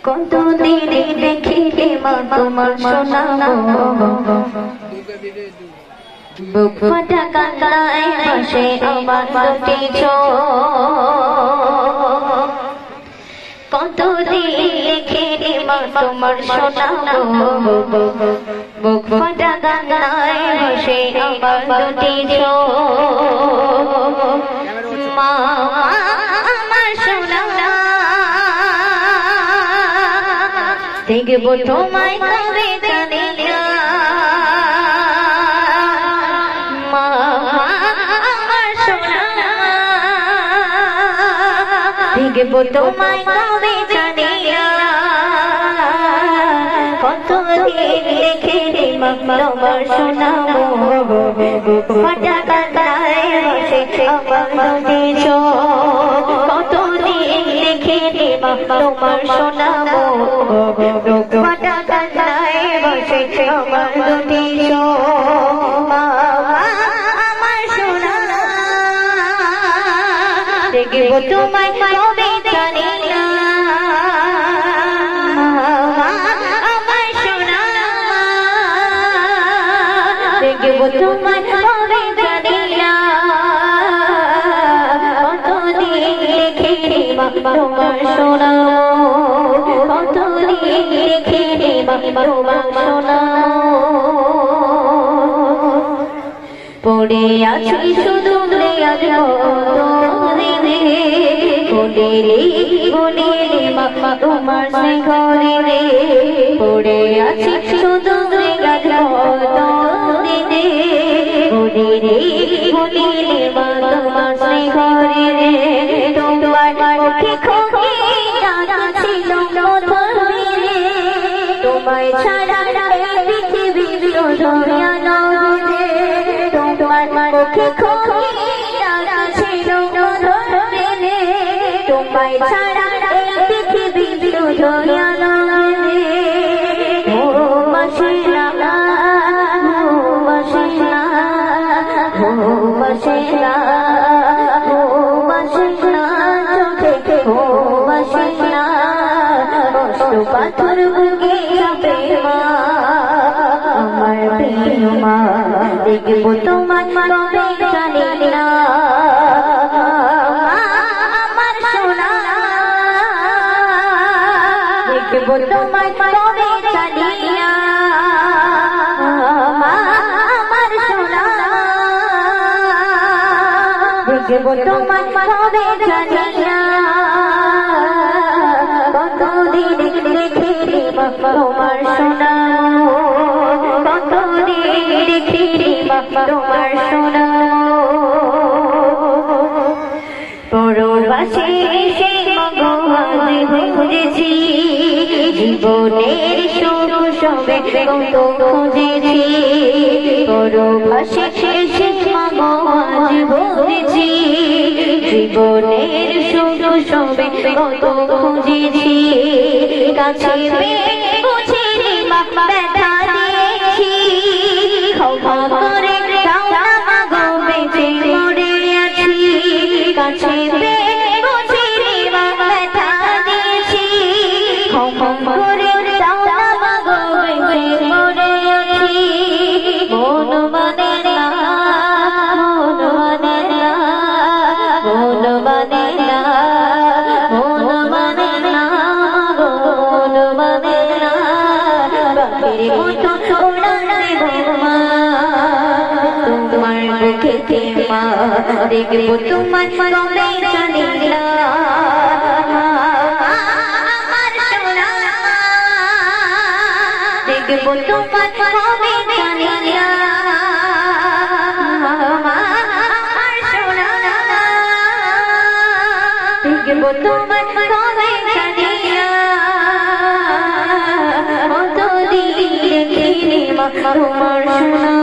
কত দিনে দেখিলে মা তোমার সোনা বুক ফাটা কান্নায় ভাসে আমার দুটি চোখ কত দিনে দেখিলে মা তোমার সোনা বুক ফাটা কান্নায় ভাসে আমার দুটি চোখ মা আমার সোনা দেখবো তোমায় কবে জানি না মা আমার সোনা দেখবো তোমায় কবে জানি না কত দিন দেখে মা তোমার সোনা ফাটা কান্নায় ভাসে আমার দুটি চোখ কত দিন দেখে মা তোমার সোনা ফাটা কান্নায় ভাসে আমার দুটি চোখ আমার সোনা দেখবো তোমায় কবে জানি না আমার সোনা দেখবো তোমায় কবে জানি না কতদিন দেখে তোমার সোনা কতদিন দেখে তোমার সোনা পড়ে আছি শুধু আজ বলিলে মা তোমার ঘরে রে পড়ে আছি শুধু আজ বলিলে মা তোমার ঘরে রে তোমার মুখে খোকে ছিল তোমায় ছাড়া পৃথিবী দুনিয়া নয় তোমার মুখে খোকে ছিল তোমায় ছাড়া পৃথিবী দুনিয়া নয় ও মাসিনা মাসিনা ও মাসিনা ও মাসিনা চোখে ও মাসিনা পাথর বুকে যাবে মা আমার প্রিয় মা দেখবো তোমার কবে জানি না আমার সোনা দেখবো তোমার কবে জানি না আমার সোনা দেখবো তোমার কবে জানি না কতদিন দেখে তোমার সোনা কতদিন দেখে তোমার সোনা পরবাসে এসে মগজ খুঁজেছি জীবনের সুখ সবে কত খুঁজেছি পরবাসে এসে মগজ খুঁজেছি জীবনের সুখ সবে কত খুঁজেছি কাছে বুঝে মা ব্যথা দিয়েছি ক্ষমা করে দাও না গো বেঁচে মরে আছি কাছে বুঝে মা ব্যথা দিয়েছি ক্ষমা করে দাও না গো বেঁচে মরে আছি মন মানে না মন মানে না মন মানে না মন মানে না মন মানে না বাপের মতো উড়ানে মা তোমার বুকেতে মা দেখবো তোমার কবে জানি না আমার সোনা দেখবো তোমার কবে জানি না আমার সোনা দেখবো তোমার কবে জানি না কতদিন দেখিনি মা তোমার সোনা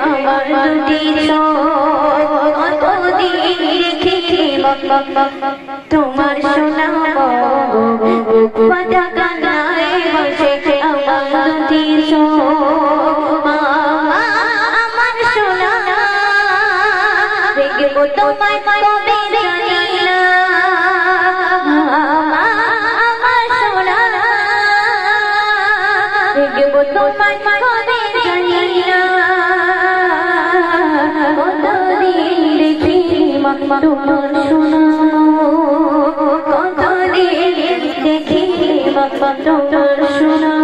আমার দুটি চোখ কতদিন দেখিনি তোমার সোনা ফাটা কান্নায় ভাসে আমার দুটি চোখ আমার সোনা দেখবো তোমায় কবে জানি না আমার সোনা দেখবো তোমায় কবে জানি না কতদিন দেখি মা তোমার সোনা কতদিন দেখি মা তোমার সোনা